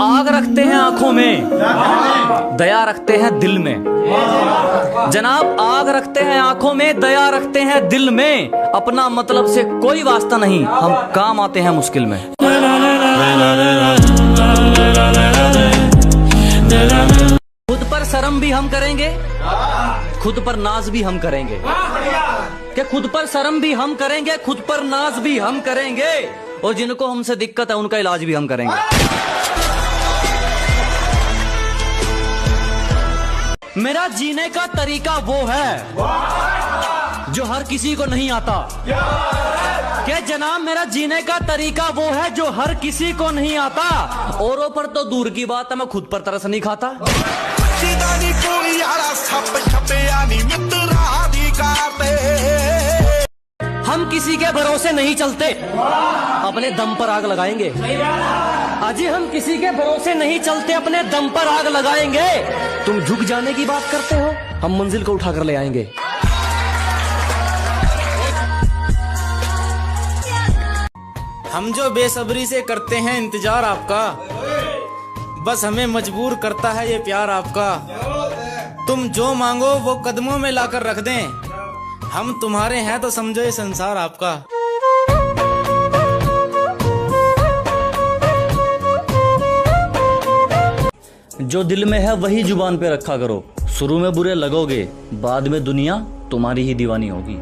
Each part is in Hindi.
आग रखते हैं आंखों में, दया रखते हैं दिल में। जनाब आग रखते हैं आंखों में, दया रखते हैं दिल में। अपना मतलब से कोई वास्ता नहीं, हम काम आते हैं मुश्किल में। खुद पर शर्म भी हम करेंगे, खुद पर नाज भी हम करेंगे। कि खुद पर शर्म भी हम करेंगे, खुद पर नाज भी हम करेंगे। और जिनको हमसे दिक्कत है उनका इलाज भी हम करेंगे। मेरा जीने का तरीका वो है जो हर किसी को नहीं आता। क्या जनाब मेरा जीने का तरीका वो है जो हर किसी को नहीं आता। औरों पर तो दूर की बात है, मैं खुद पर तरस नहीं खाता। हम किसी के भरोसे नहीं चलते, अपने दम पर आग लगाएंगे। अजी हम किसी के भरोसे नहीं चलते, अपने दम पर आग लगाएंगे। तुम झुक जाने की बात करते हो, हम मंजिल को उठाकर ले आएंगे। हम जो बेसब्री से करते हैं इंतजार आपका, बस हमें मजबूर करता है ये प्यार आपका। तुम जो मांगो वो कदमों में लाकर रख दें, हम तुम्हारे हैं तो समझो ये संसार आपका। जो दिल में है वही जुबान पे रखा करो। शुरू में बुरे लगोगे, बाद में दुनिया तुम्हारी ही दीवानी होगी।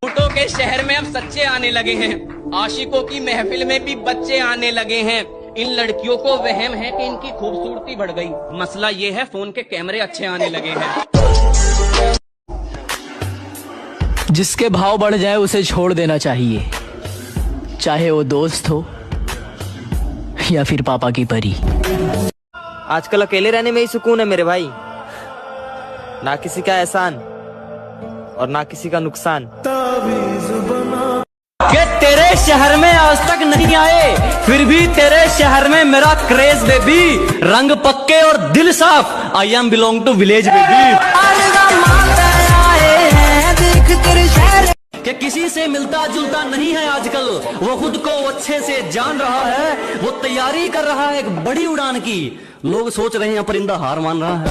झूठों के शहर में अब सच्चे आने लगे हैं, आशिकों की महफिल में भी बच्चे आने लगे हैं। इन लड़कियों को वहम है कि इनकी खूबसूरती बढ़ गई, मसला ये है फोन के कैमरे अच्छे आने लगे हैं। जिसके भाव बढ़ जाए उसे छोड़ देना चाहिए, चाहे वो दोस्त हो या फिर पापा की परी। आजकल अकेले रहने में ही सुकून है मेरे भाई, ना किसी का एहसान और ना किसी का नुकसान। कि तेरे शहर में आज तक नहीं आए, फिर भी तेरे शहर में मेरा क्रेज बेबी। रंग पक्के और दिल साफ, I am belong to village baby. कि किसी से मिलता जुलता नहीं है आजकल, वो खुद को अच्छे से जान रहा है। वो तैयारी कर रहा है एक बड़ी उड़ान की, लोग सोच रहे हैं परिंदा हार मान रहा है।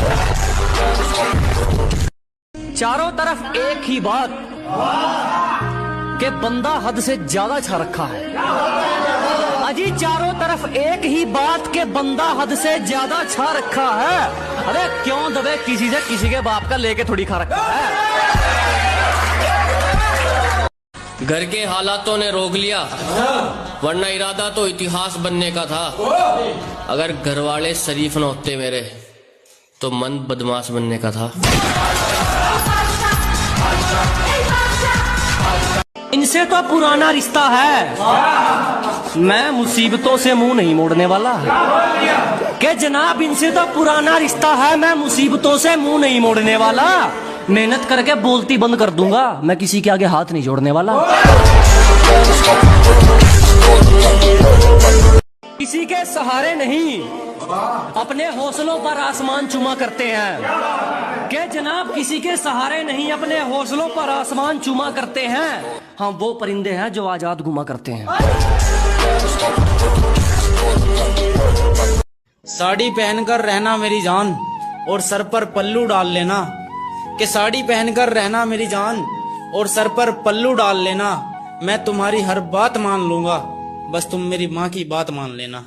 चारों तरफ एक ही बात कि बंदा हद से ज्यादा छा रखा है। अजी चारों तरफ एक ही बात के बंदा हद से ज्यादा छा रखा है। अरे क्यों दबे किसी से, किसी के बाप का लेके थोड़ी खा रखा है। घर के हालातों ने रोक लिया, वरना इरादा तो इतिहास बनने का था। अगर घर वाले शरीफ न होते मेरे, तो मन बदमाश बनने का था। इनसे तो पुराना रिश्ता है, मैं मुसीबतों से मुंह नहीं मोड़ने वाला। कि जनाब इनसे तो पुराना रिश्ता है, मैं मुसीबतों से मुंह नहीं मोड़ने वाला। मेहनत करके बोलती बंद कर दूंगा, मैं किसी के आगे हाथ नहीं जोड़ने वाला। किसी के सहारे नहीं, अपने हौसलों पर आसमान चूमा करते हैं। कि जनाब किसी के सहारे नहीं, अपने हौसलों पर आसमान चूमा करते हैं। हम वो परिंदे हैं जो आजाद घुमा करते हैं। साड़ी पहनकर रहना मेरी जान और सर पर पल्लू डाल लेना। कि साड़ी पहनकर रहना मेरी जान और सर पर पल्लू डाल लेना। मैं तुम्हारी हर बात मान लूंगा, बस तुम मेरी माँ की बात मान लेना।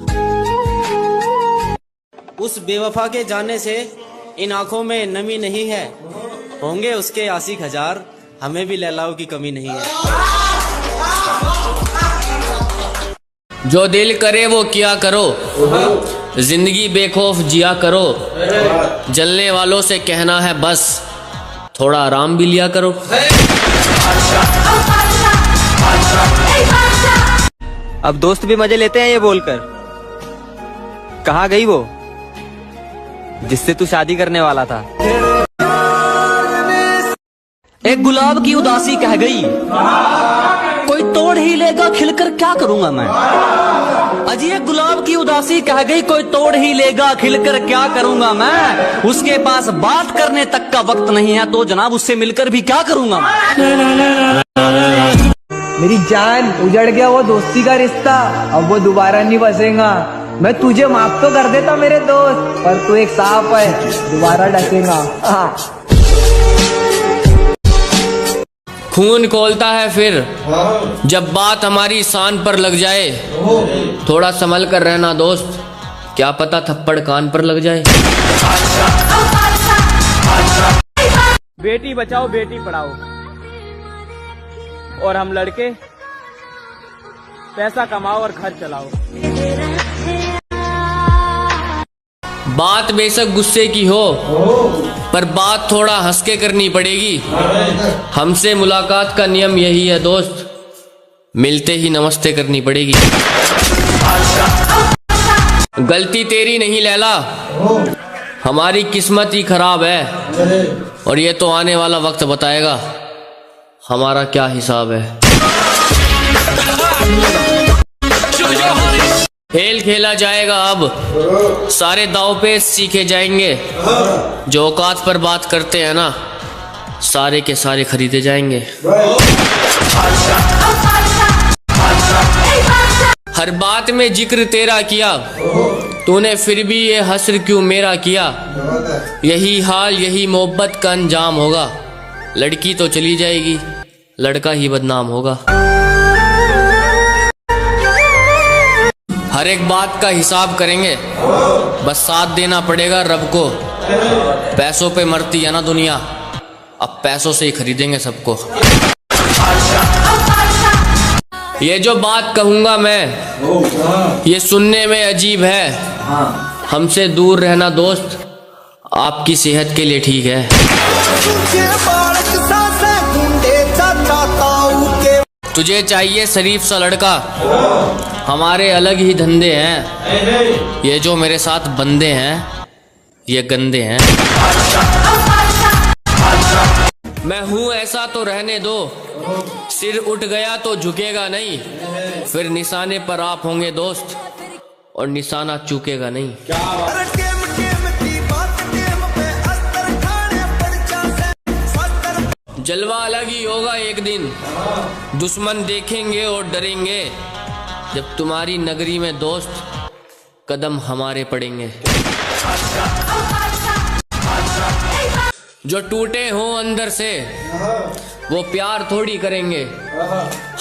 उस बेवफा के जाने से इन आंखों में नमी नहीं है, होंगे उसके आशिक हजार, हमें भी लैलाओं की कमी नहीं है। जो दिल करे वो किया करो, जिंदगी बेखौफ जिया करो। जलने वालों से कहना है बस, थोड़ा आराम भी लिया करो। अब दोस्त भी मजे लेते हैं ये बोलकर। कहाँ गई वो जिससे तू शादी करने वाला था? एक गुलाब की उदासी कह गई, कोई तोड़ ही लेगा खिलकर क्या करूंगा मैं। अजी एक गुलाब की उदासी कह गई, कोई तोड़ ही लेगा खिलकर क्या करूंगा मैं। उसके पास बात करने तक का वक्त नहीं है, तो जनाब उससे मिलकर भी क्या करूंगा मैं। मेरी जान, उजड़ गया वो दोस्ती का रिश्ता, अब वो दोबारा नहीं बसेगा। मैं तुझे माफ तो कर देता मेरे दोस्त, पर तू एक सांप है, दोबारा डसेगा। खून खोलता है फिर जब बात हमारी शान पर लग जाए। थोड़ा संभल कर रहना दोस्त, क्या पता थप्पड़ कान पर लग जाए। बेटी बचाओ बेटी पढ़ाओ, और हम लड़के पैसा कमाओ और घर चलाओ। बात बेशक गुस्से की हो, पर बात थोड़ा हंस के करनी पड़ेगी। हमसे मुलाकात का नियम यही है दोस्त, मिलते ही नमस्ते करनी पड़ेगी। गलती तेरी नहीं लैला, हमारी किस्मत ही खराब है, और ये तो आने वाला वक्त बताएगा हमारा क्या हिसाब है। खेल खेला जाएगा अब, सारे दाव पेच सीखे जाएंगे। जो औकात पर बात करते हैं ना, सारे के सारे खरीदे जाएंगे। हर बात में जिक्र तेरा किया, तूने फिर भी ये हस्र क्यों मेरा किया। यही हाल यही मोहब्बत का अंजाम होगा, लड़की तो चली जाएगी, लड़का ही बदनाम होगा। हर एक बात का हिसाब करेंगे, बस साथ देना पड़ेगा रब को। पैसों पे मरती है ना दुनिया, अब पैसों से ही खरीदेंगे सबको। ये जो बात कहूंगा मैं, ये सुनने में अजीब है। हमसे दूर रहना दोस्त, आपकी सेहत के लिए ठीक है। तुझे चाहिए शरीफ सा लड़का, हमारे अलग ही धंधे हैं। ये जो मेरे साथ बंदे हैं, ये गंदे हैं। मैं हूँ ऐसा तो रहने दो, सिर उठ गया तो झुकेगा नहीं। फिर निशाने पर आप होंगे दोस्त, और निशाना चूकेगा नहीं। जलवा अलग ही होगा एक दिन, दुश्मन देखेंगे और डरेंगे। जब तुम्हारी नगरी में दोस्त कदम हमारे पड़ेंगे। जो टूटे हों अंदर से, वो प्यार थोड़ी करेंगे।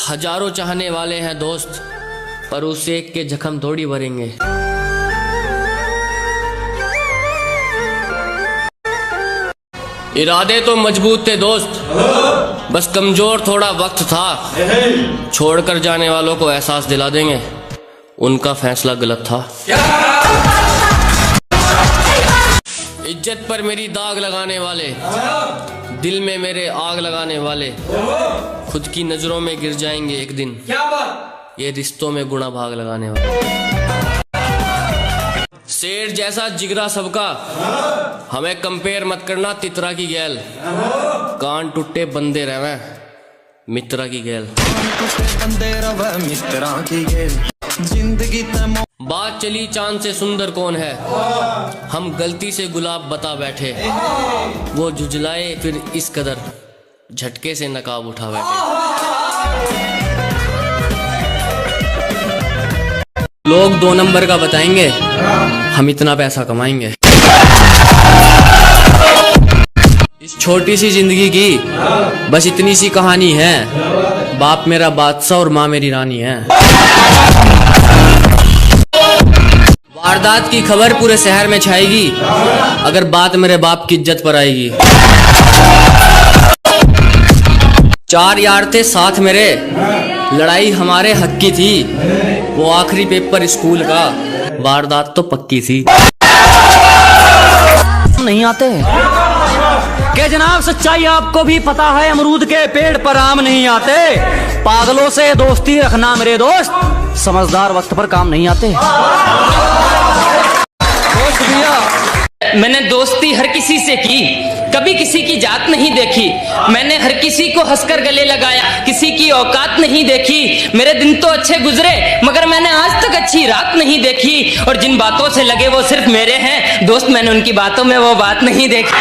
हजारों चाहने वाले हैं दोस्त, पर उस एक के जख्म थोड़ी भरेंगे। इरादे तो मजबूत थे दोस्त, बस कमजोर थोड़ा वक्त था। छोड़कर जाने वालों को एहसास दिला देंगे, उनका फैसला गलत था। इज्जत पर मेरी दाग लगाने वाले, दिल में मेरे आग लगाने वाले, खुद की नजरों में गिर जाएंगे एक दिन। ये रिश्तों में गुणा भाग लगाने वाले। शेर जैसा जिगरा सबका, हमें कंपेयर मत करना तितरा की गैल। कान टूटे बंदे रहे मित्रा की गैल। बात चली चांद से सुंदर कौन है, हम गलती से गुलाब बता बैठे। वो झुझलाए फिर इस कदर, झटके से नकाब उठा बैठे। लोग 2 नंबर का बताएंगे, हम इतना पैसा कमाएंगे। इस छोटी सी जिंदगी की बस इतनी सी कहानी है। बाप मेरा बादशाह और माँ मेरी रानी है। वारदात की खबर पूरे शहर में छाएगी, अगर बात मेरे बाप की इज्जत पर आएगी। 4 यार थे साथ मेरे, लड़ाई हमारे हक की थी। वो आखिरी पेपर स्कूल का, वारदात तो पक्की थी। नहीं आते क्या जनाब? सच्चाई आपको भी पता है, अमरूद के पेड़ पर आम नहीं आते। पागलों से दोस्ती रखना मेरे दोस्त, समझदार वक्त पर काम नहीं आते। दोस्त भैया, मैंने दोस्ती हर किसी से की, कभी किसी की जात नहीं देखी। मैंने हर किसी को हंसकर गले लगाया, किसी की औकात नहीं देखी। मेरे दिन तो अच्छे गुजरे, मगर मैंने आज तक अच्छी रात नहीं देखी। और जिन बातों से लगे वो सिर्फ मेरे हैं दोस्त, मैंने उनकी बातों में वो बात नहीं देखी।